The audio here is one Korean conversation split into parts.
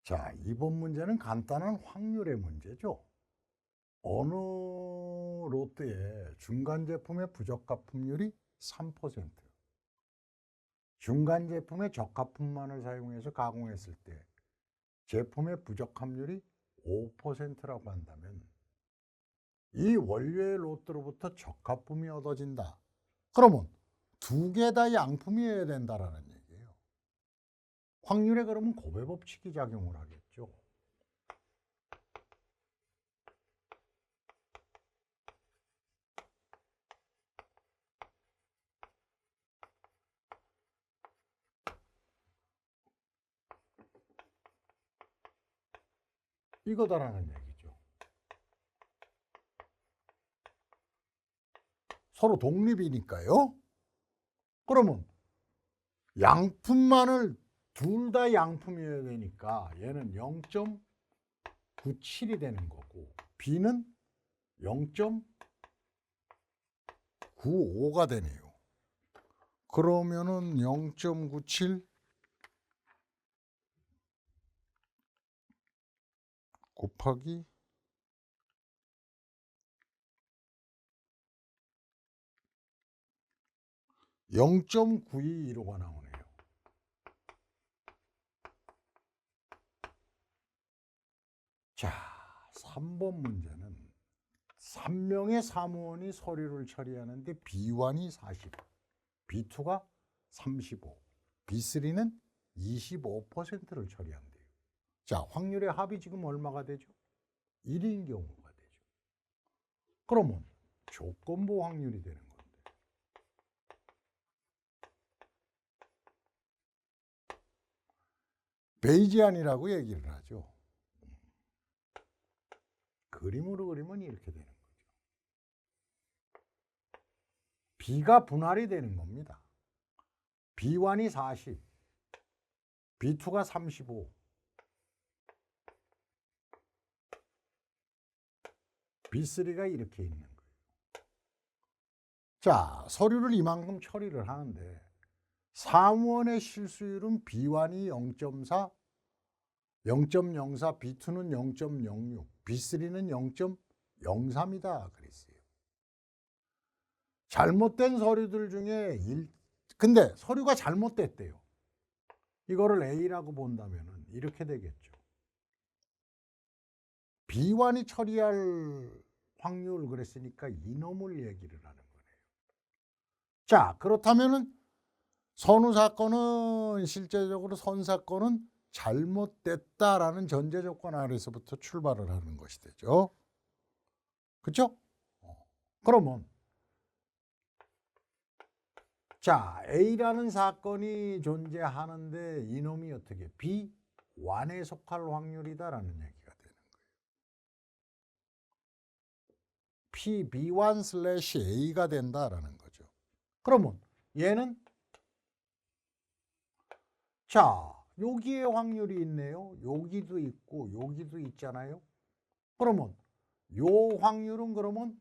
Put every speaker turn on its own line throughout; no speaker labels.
자, 이번 문제는 간단한 확률의 문제죠. 어느 롯데의 중간 제품의 부적합품률이 3%, 중간 제품의 적합품만을 사용해서 가공했을 때 제품의 부적합률이 5%라고 한다면 이 원료의 롯데로부터 적합품이 얻어진다. 그러면 두 개 다 양품이어야 된다라는 얘기예요. 확률에 그러면 곱의 법칙이 작용을 하겠죠. 이거다라는 얘기죠. 서로 독립이니까요. 그러면 양품만을 둘 다 양품이어야 되니까 얘는 0.97이 되는 거고 B는 0.95가 되네요. 그러면은 0.97 곱하기 0.921호가 나오네요. 자, 3번 문제는 3명의 사무원이 서류를 처리하는데 B1이 40, B2가 35, B3는 25%를 처리한대요. 자, 확률의 합이 지금 얼마가 되죠? 1인 경우가 되죠. 그러면 조건부 확률이 되는 건데. 베이지안이라고 얘기를 하죠. 그림으로 그리면 이렇게 되는 거죠. B가 분할이 되는 겁니다. B1이 40, B2가 35, B3가 이렇게 있는 거예요. 자, 서류를 이만큼 처리를 하는데 사무원의 실수율은 B1이 0.4, 0.04, B2는 0.06, B3는 0.03이다 그랬어요. 잘못된 서류들 중에 근데 서류가 잘못됐대요. 이거를 A라고 본다면 이렇게 되겠죠. B1이 처리할 확률 그랬으니까 이놈을 얘기를 하는 거네요. 자, 그렇다면은 선우 사건은 실제적으로 선 사건은 잘못됐다라는 전제 조건 아래서부터 출발을 하는 것이 되죠. 그렇죠? 그러면 자, A라는 사건이 존재하는데 이놈이 어떻게 B1에 속할 확률이다라는 얘기가 되는 거예요. PB1/A가 된다라는 거죠. 그러면 얘는 자, 여기에 확률이 있네요. 여기도 있고 여기도 있잖아요. 그러면 요 확률은 그러면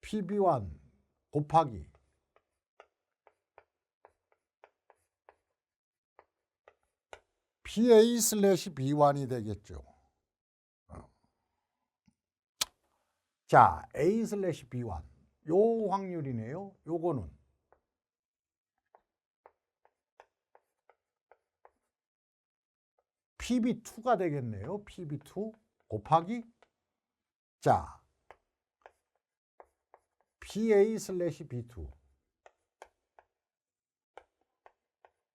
PB1 곱하기 PA/B1이 되겠죠. 자, A/B1 요 확률이네요. 요거는 PB2가 되겠네요. PB2 곱하기 자, PA/B2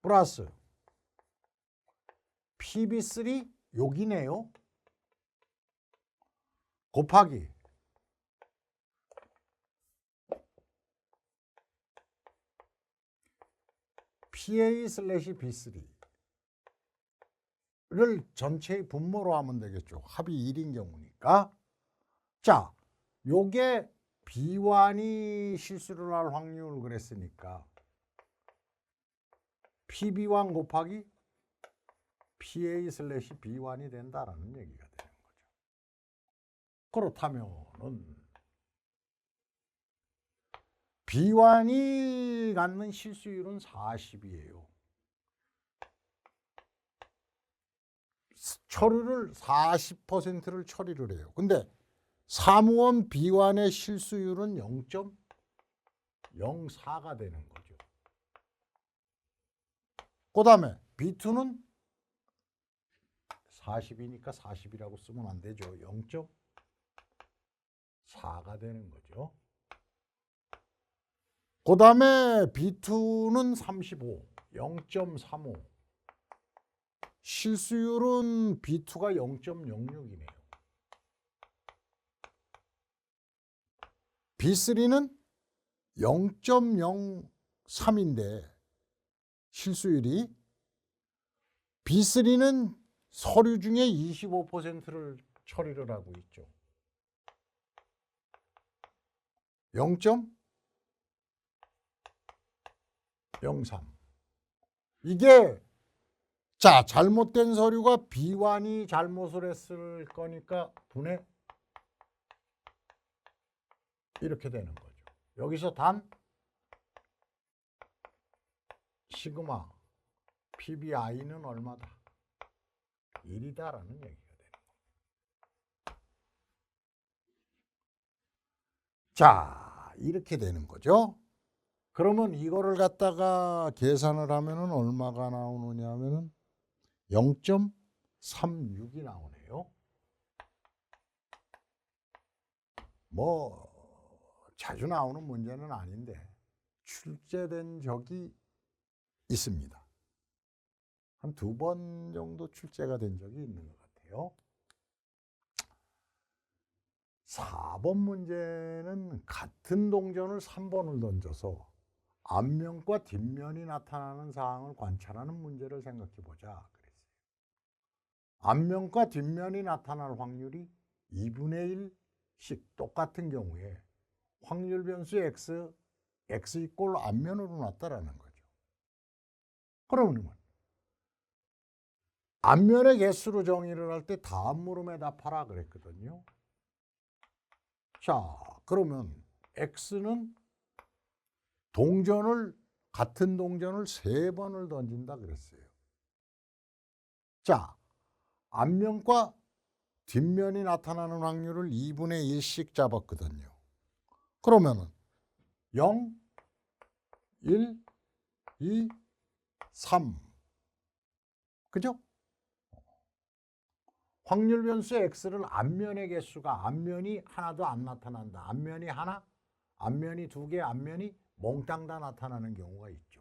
플러스 PB3 여기네요. 곱하기 PA/B3를 전체의 분모로 하면 되겠죠. 합이 1인 경우니까. 자, 요게 B1이 실수를 할 확률 그랬으니까 PB1 곱하기 PA/B1이 된다라는 얘기가 되는 거죠. 그렇다면은 B1이 갖는 실수율은 40이에요. 처리를 40%를 처리를 해요. 근데 사무원 B1의 실수율은 0.04가 되는 거죠. 그 다음에 B2는 40이니까 40이라고 쓰면 안 되죠. 0.4가 되는 거죠. 그 다음에 B2는 35, 0.35. 실수율은 B2가 0.06이네요. B3는 0.03인데 실수율이 B3는 서류 중에 25%를 처리를 하고 있죠. 0.03. 이게 자, 잘못된 서류가 B1이 잘못을 했을 거니까 분해 이렇게 되는 거죠. 여기서 단 시그마 PBI는 얼마다? 1이다라는 얘기가 되는 거예요. 자, 이렇게 되는 거죠. 그러면 이거를 갖다가 계산을 하면은 얼마가 나오느냐 하면은 0.36이 나오네요. 뭐 자주 나오는 문제는 아닌데 출제된 적이 있습니다. 한 2번 정도 출제가 된 적이 있는 것 같아요. 4번 문제는 같은 동전을 3번을 던져서 앞면과 뒷면이 나타나는 사항을 관찰하는 문제를 생각해 보자 그랬어요. 앞면과 뒷면이 나타날 확률이 2분의 1씩 똑같은 경우에 확률 변수 x 이꼴 앞면으로 나타나는 거죠. 그러면 앞면의 개수로 정의를 할 때 다음 물음에 답하라 그랬거든요. 자, 그러면 x는 같은 동전을 3번을 던진다 그랬어요. 자, 앞면과 뒷면이 나타나는 확률을 2분의 1씩 잡았거든요. 그러면은 0, 1, 2, 3. 그죠? 확률 변수 x를 앞면의 개수가 앞면이 하나도 안 나타난다. 앞면이 하나, 앞면이 2개, 앞면이 몽땅 다 나타나는 경우가 있죠.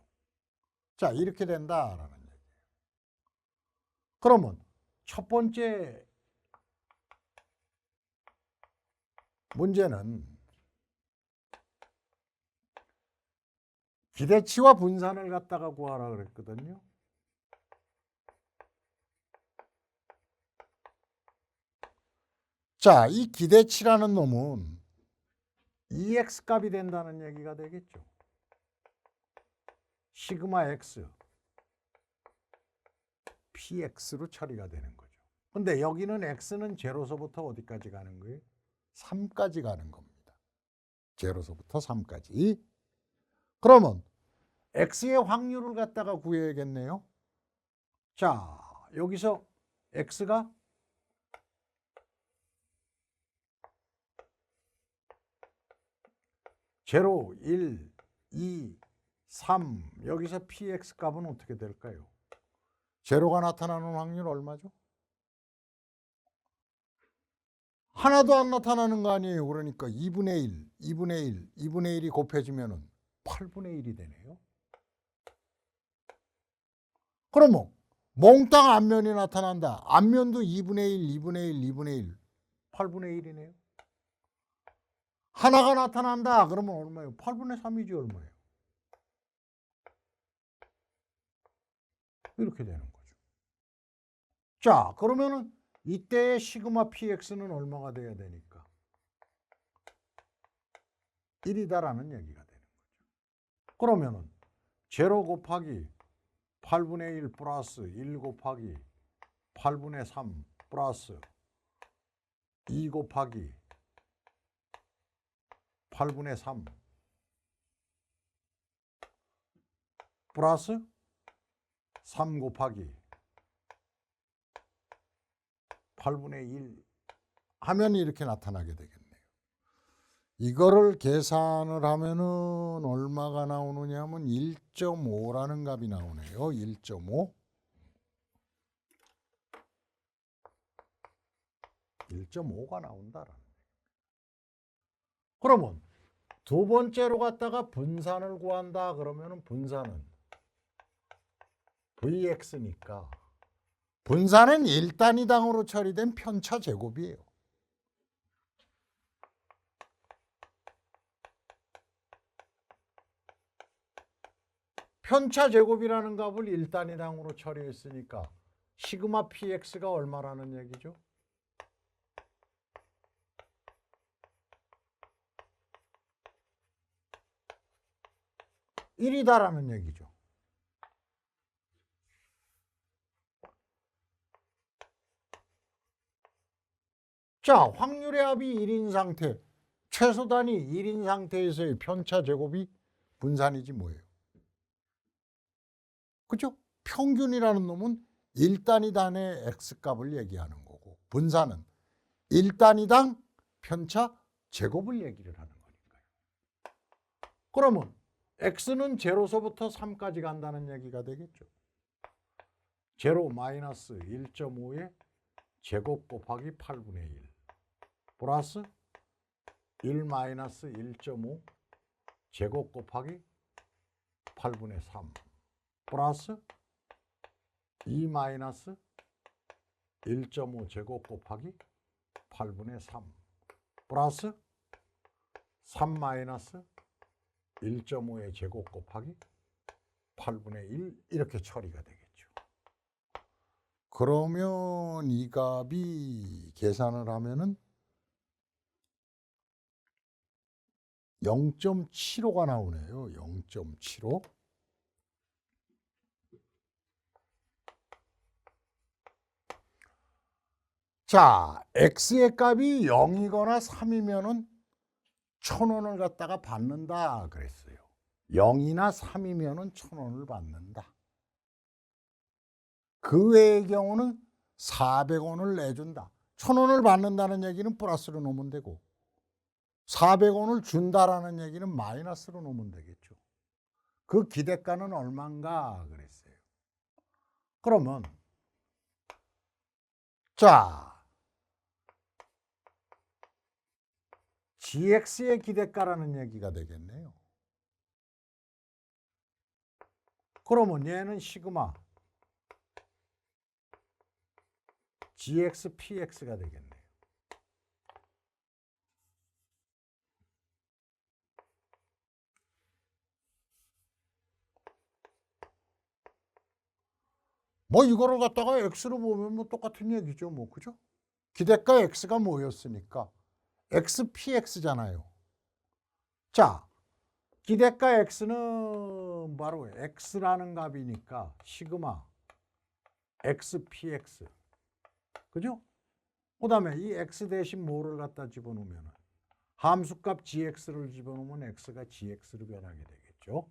자, 이렇게 된다라는 얘기예요. 그러면 첫 번째 문제는 기대치와 분산을 갖다가 구하라 그랬거든요. 자, 이 기대치라는 놈은 EX 값이 된다는 얘기가 되겠죠. 시그마 X, PX로 처리가 되는 거죠. 근데 여기는 X는 제로서부터 어디까지 가는 거예요? 3까지 가는 겁니다. 제로서부터 3까지. 그러면 X의 확률을 갖다가 구해야겠네요. 자, 여기서 X가 0, 1, 2, 3. 여기서 PX 값은 어떻게 될까요? 제로가 나타나는 확률 얼마죠? 하나도 안 나타나는 거 아니에요. 그러니까 2분의 1, 2분의 1, 2분의 1이 곱해지면 8분의 1이 되네요. 그러면 몽땅 앞면이 나타난다. 앞면도 2분의 1, 2분의 1, 2분의 1, 8분의 1이네요. 하나가 나타난다. 그러면 얼마예요? 8분의 3이지 얼마예요? 이렇게 되는 거죠. 자, 그러면은 이때의 시그마 px는 얼마가 돼야 되니까? 1이다라는 얘기가 되는 거죠. 그러면은 제로 곱하기 8분의 1 플러스 1 곱하기 8분의 3 플러스 2 곱하기 8분의 3 플러스 3 곱하기 8분의 1 하면 이렇게 나타나게 되겠네요. 이거를 계산을 하면은 얼마가 나오느냐 하면 1.5라는 값이 나오네요. 1.5. 1.5가 나온다라는. 그러면 두 번째로 갖다가 분산을 구한다 그러면은 분산은 Vx니까 분산은 1단위당으로 처리된 편차 제곱이에요. 편차 제곱이라는 값을 1단위당으로 처리했으니까 시그마 px가 얼마라는 얘기죠? 1이다라는 얘기죠. 자, 확률의 합이 1인 상태, 최소단위 1인 상태에서의 편차 제곱이 분산이지 뭐예요. 그죠? 평균이라는 놈은 1단위단의 x값을 얘기하는 거고 분산은 1단위당 편차 제곱을 얘기를 하는 거니까요. 그러면 x는 0서부터 3까지 간다는 얘기가 되겠죠. 0 마이너스 1.5의 제곱 곱하기 8분의 1 플러스 1 마이너스 1.5 제곱 곱하기 8분의 3 플러스 2 마이너스 1.5 제곱 곱하기 8분의 3 플러스 3 마이너스 1.5의 제곱 곱하기 8분의 1 이렇게 처리가 되겠죠. 그러면 이 값이 계산을 하면은 0.75가 나오네요. 0.75. 자, x의 값이 0이거나 3이면은 1,000원을 갖다가 받는다 그랬어요. 0이나 3이면은 1,000원을 받는다. 그 외의 경우는 400원을 내준다. 1,000원을 받는다는 얘기는 플러스로 놓으면 되고 400원을 준다라는 얘기는 마이너스로 놓으면 되겠죠. 그 기대가는 얼마인가 그랬어요. 그러면 자, gx의 기대가라는 얘기가 되겠네요. 그러면 얘는 시그마 gx px가 되겠네요. 뭐 이거를 갖다가 x로 보면 뭐 똑같은 얘기죠. 뭐 그죠? 기대가 x가 뭐였으니까 x px잖아요. 자, 기대가 x는 바로 x라는 값이니까 시그마 x px. 그죠? 그 다음에 이 x 대신 뭐를 갖다 집어넣으면 함수값 gx를 집어넣으면 x가 gx로 변하게 되겠죠.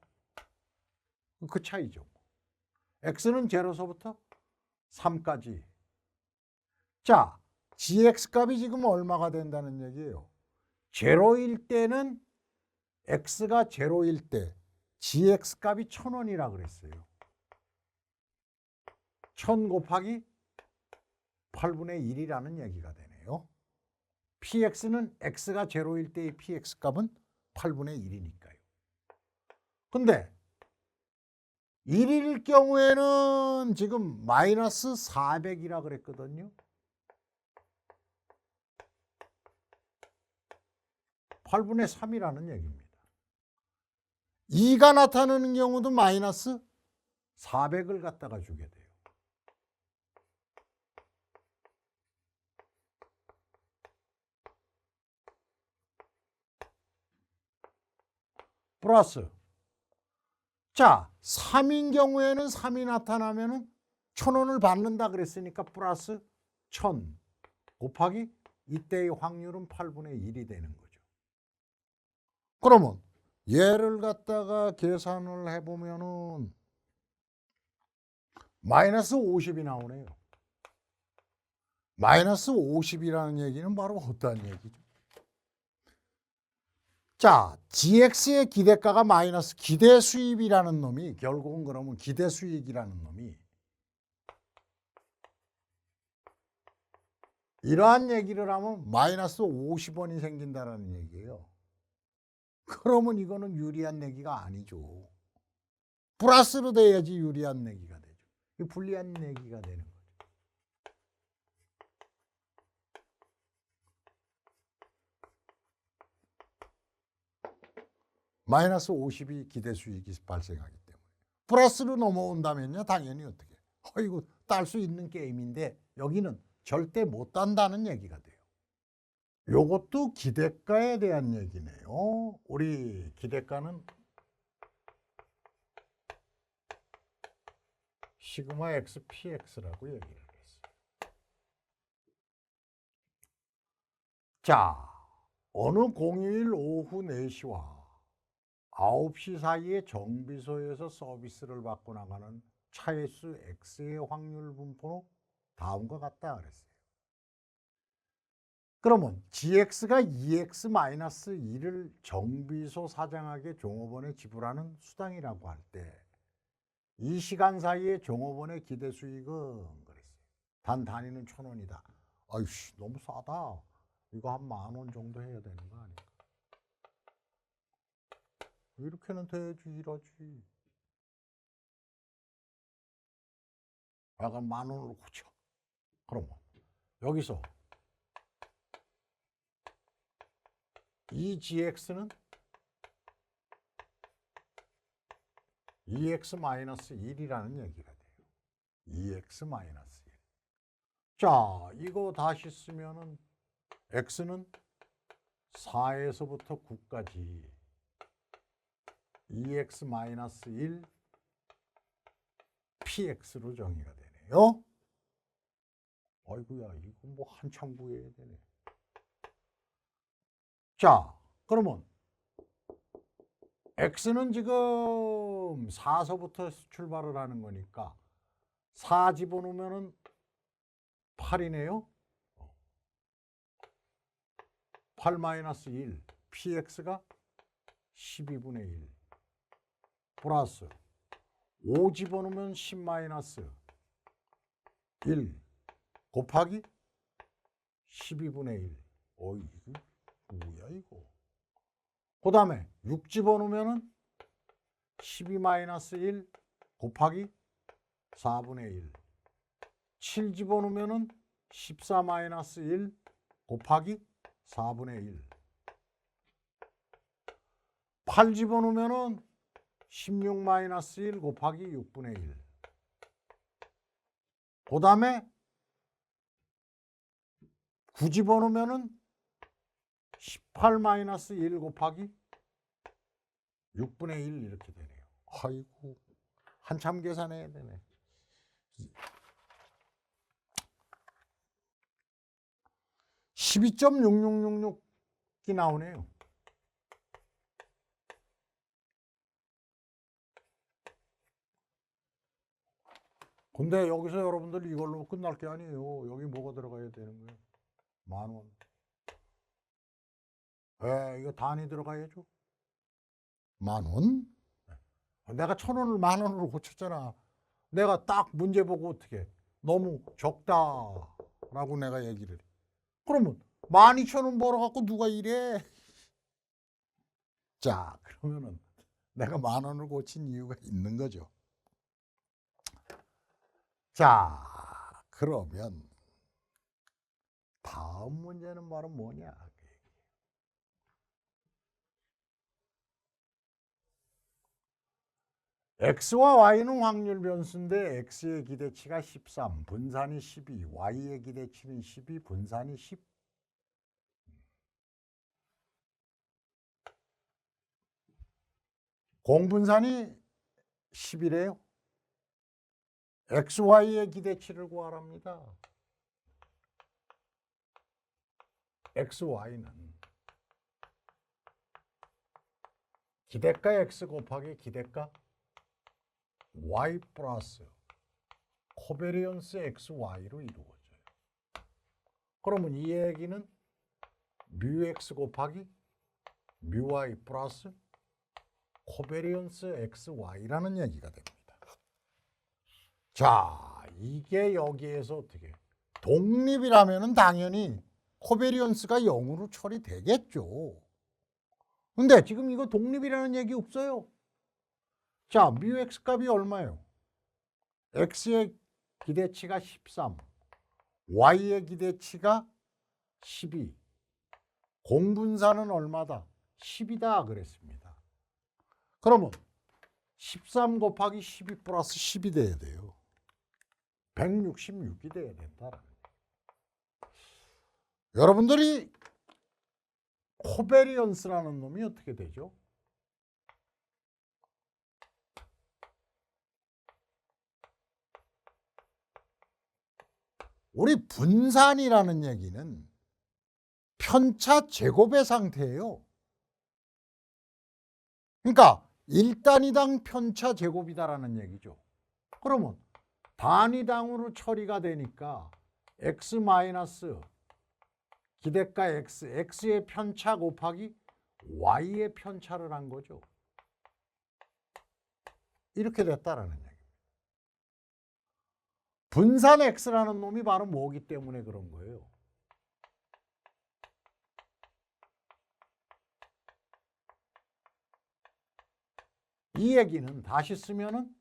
그 차이죠. x는 0서부터 3까지. 자, gx 값이 지금 얼마가 된다는 얘기예요. 0일 때는 x가 0일 때 gx 값이 1,000원이라 그랬어요. 1,000 곱하기 8분의 1이라는 얘기가 되네요. px는 x가 0일 때의 px 값은 8분의 1이니까요. 근데 1일 경우에는 지금 마이너스 400이라 그랬거든요. 8분의 3이라는 얘기입니다. 2가 나타나는 경우도 마이너스 400을 갖다가 주게 돼요. 플러스 자, 3인 경우에는 3이 나타나면은 1,000원을 받는다 그랬으니까 플러스 1,000 곱하기 이때의 확률은 8분의 1이 되는 거죠. 그러면 얘를 갖다가 계산을 해보면은 마이너스 50이 나오네요. 마이너스 50이라는 얘기는 바로 어떠한 얘기죠? 자, GX의 기대가가 마이너스 기대 수입이라는 놈이 결국은 그러면 기대 수익이라는 놈이 이러한 얘기를 하면 마이너스 50원이 생긴다는 얘기예요. 그러면 이거는 유리한 얘기가 아니죠. 플러스로 돼야지 유리한 얘기가 되죠. 이 불리한 얘기가 되는 거죠. 마이너스 50이 기대 수익이 발생하기 때문에. 플러스로 넘어온다면요, 당연히 어떻게? 이거 딸 수 있는 게임인데 여기는 절대 못 딴다는 얘기가 돼요. 요것도 기대가에 대한 얘기네요. 우리 기대가는 시그마 x px라고 얘기를 했어요. 자, 어느 공휴일 오후 4시와 9시 사이에 정비소에서 서비스를 받고 나가는 차의수 x의 확률 분포는 다음과 같다 그랬어요. 그러면 gx가 2x-1을 정비소 사장에게 종업원에 지불하는 수당이라고 할 때 이 시간 사이에 종업원의 기대 수익은 그랬어요. 단 단위는 1,000원이다. 아이씨, 너무 싸다. 이거 한 10,000원 정도 해야 되는 거 아닐까? 이렇게는 돼야지 이러지. 약간 10,000원으로 고쳐. 그러면 여기서 이 gx는 2x-1이라는 얘기가 돼요. 2x-1. 자, 이거 다시 쓰면은 x는 4에서부터 9까지 2x-1 px로 정의가 되네요. 아이고야, 이거 뭐 한참 구해야 되네. 자, 그러면 x는 지금 4서부터 출발을 하는 거니까 4 집어넣으면 8이네요. 8-1 px가 12분의 1 플러스 5 집어넣으면 10-1 곱하기 12분의 1. 이거 뭐야 이거. 그 다음에 6 집어넣으면 12-1 곱하기 4분의 1. 7 집어넣으면 14-1 곱하기 4분의 1. 8 집어넣으면 16-1 곱하기 6분의 1. 그 다음에 9 집어넣으면 18-1 곱하기 6분의 1 이렇게 되네요. 아이고, 한참 계산해야 되네. 12.6666이 나오네요. 근데 여기서 여러분들 이걸로 끝날 게 아니에요. 여기 뭐가 들어가야 되는 거예요? 10,000원. 이거 단위 들어가야죠. 10,000원? 내가 1,000원을 10,000원으로 고쳤잖아. 내가 딱 문제 보고 어떻게 너무 적다라고 내가 얘기를 해. 그러면 12,000원 벌어갖고 누가 이래? 자, 그러면은 내가 10,000원을 고친 이유가 있는 거죠. 자, 그러면 다음 문제는 바로 뭐냐? x와 y는 확률 변수인데 x의 기대치가 13, 분산이 12, y의 기대치는 12, 분산이 10. 공분산이 10이래요. xy의 기대치를 구하랍니다. xy는 기대가 x 곱하기 기대가 y 플러스 코베리언스 xy로 이루어져요. 그러면 이 얘기는 뮤x 곱하기 뮤y 플러스 코베리언스 xy라는 얘기가 됩니다. 자, 이게 여기에서 어떻게 독립이라면은 당연히 코베리언스가 0으로 처리되겠죠. 근데 지금 이거 독립이라는 얘기 없어요. 자, 뮤x 값이 얼마예요? x의 기대치가 13, y의 기대치가 12. 공분사는 얼마다? 10이다 그랬습니다. 그러면 13 곱하기 12 플러스 10이 돼야 돼요. 166이 돼야 된다라는 거예요. 여러분들이 코베리언스라는 놈이 어떻게 되죠? 우리 분산이라는 얘기는 편차 제곱의 상태예요. 그러니까 1단위당 편차 제곱이다라는 얘기죠. 그러면 단위당으로 처리가 되니까 x 마이너스 기대가 x, x의 편차 곱하기 y의 편차를 한 거죠. 이렇게 됐다라는 얘기입니다. 분산 x라는 놈이 바로 뭐기 때문에 그런 거예요. 이 얘기는 다시 쓰면은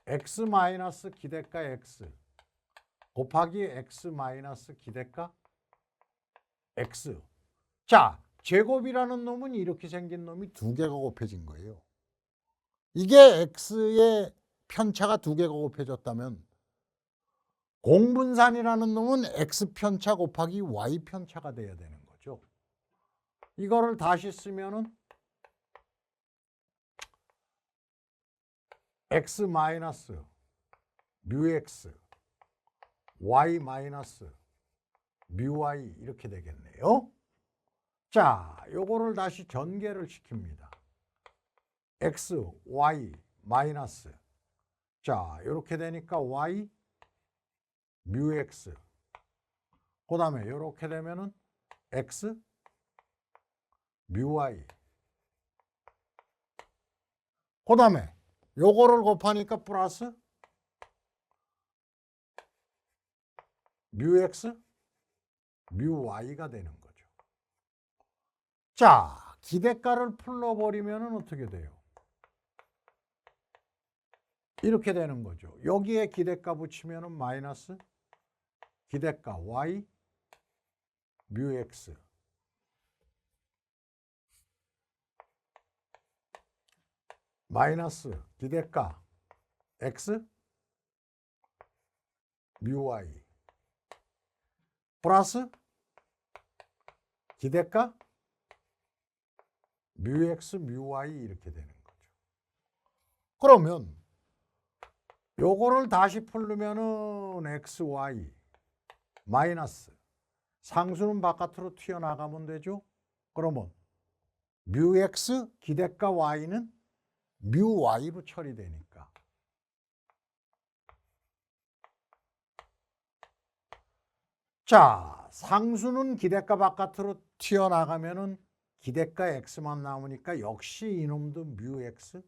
x 마이너스 기대가 x 곱하기 x 마이너스 기대가 x. 자, 제곱이라는 놈은 이렇게 생긴 놈이 두 개가 곱해진 거예요. 이게 x의 편차가 두 개가 곱해졌다면 공분산이라는 놈은 x 편차 곱하기 y 편차가 돼야 되는 거죠. 이거를 다시 쓰면은 x 마이너스 뮤x y 마이너스 뮤y 이렇게 되겠네요. 자, 요거를 다시 전개를 시킵니다. x, y 마이너스 자, 이렇게 되니까 y 뮤x 그 다음에 이렇게 되면은 x 뮤y 그 다음에 요거를 곱하니까 플러스 뮤x 뮤y가 되는 거죠. 자, 기대가를 풀어버리면 어떻게 돼요? 이렇게 되는 거죠. 여기에 기대가 붙이면 마이너스 기대가 y 뮤x 마이너스 기대가 x 뮤y 플러스 기대가 뮤x 뮤y 이렇게 되는 거죠. 그러면 요거를 다시 풀면은 xy 마이너스 상수는 바깥으로 튀어나가면 되죠. 그러면 뮤x 기대가 y는 뮤y로 처리되니까 자, 상수는 기대가 바깥으로 튀어나가면은 기대가 x만 나오니까 역시 이놈도 뮤x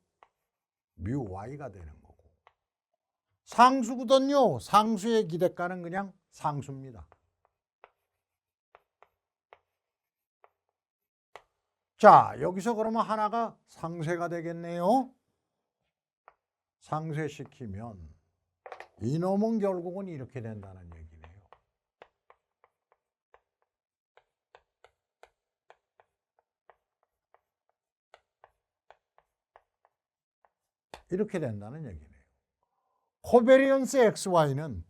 뮤y가 되는 거고 상수거든요. 상수의 기대가는 그냥 상수입니다. 자, 여기서 그러면 하나가 상쇄가 되겠네요. 상쇄시키면 이놈은 결국은 이렇게 된다는 얘기네요. 이렇게 된다는 얘기네요. 코베리언스 XY는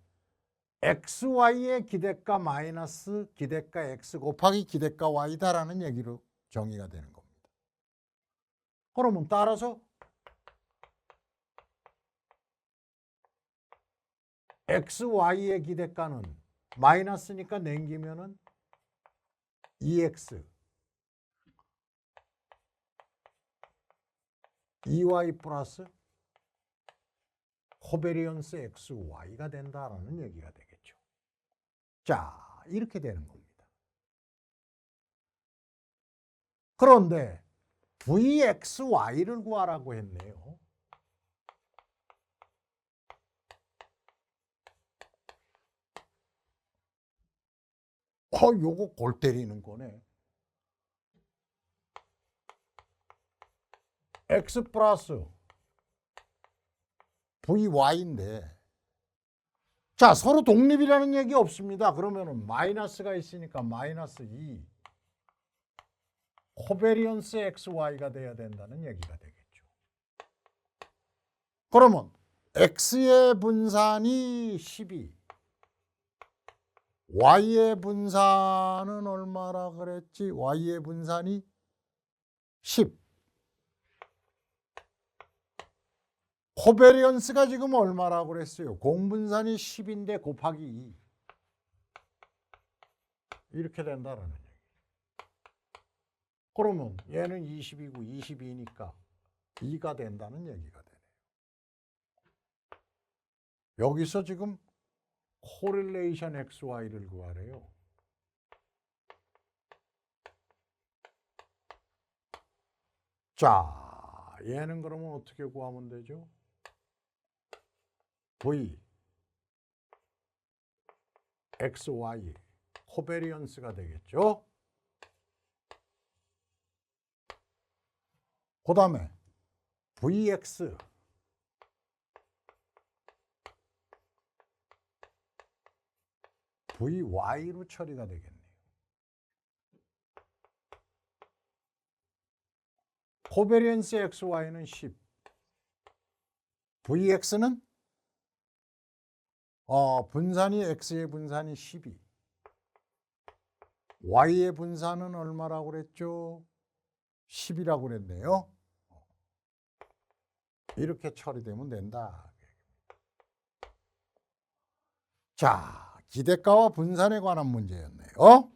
XY의 기대가 마이너스 기대가 X 곱하기 기대가 Y다라는 얘기로 정의가 되는 겁니다. 그러면 따라서 XY의 기대가는 마이너스니까 남기면은 EX 2Y 플러스 코베리언스 XY가 된다라는 얘기가 되겠죠. 자, 이렇게 되는 겁니다. 그런데 VXY를 구하라고 했네요. 요거 골 때리는 거네. X 플러스 VY인데, 자, 서로 독립이라는 얘기 없습니다. 그러면은 마이너스가 있으니까 마이너스 2 코베리언스 XY가 돼야 된다는 얘기가 되겠죠. 그러면 X의 분산이 12, Y의 분산은 얼마라 그랬지? Y의 분산이 10. 코베리언스가 지금 얼마라고 그랬어요? 공분산이 10인데 곱하기 2. 이렇게 된다라는 얘기. 그러면 얘는 20이고 22니까 2가 된다는 얘기가 되네요. 여기서 지금 코릴레이션 XY를 구하래요. 자, 얘는 그러면 어떻게 구하면 되죠? V, XY, 코베리언스가 되겠죠? 그 다음에 VX, VY로 처리가 되겠네요. 코베리언스 XY는 10, VX는 분산이 X의 분산이 12, Y의 분산은 얼마라고 그랬죠? 10이라고 그랬네요. 이렇게 처리되면 된다. 자, 기대가와 분산에 관한 문제였네요.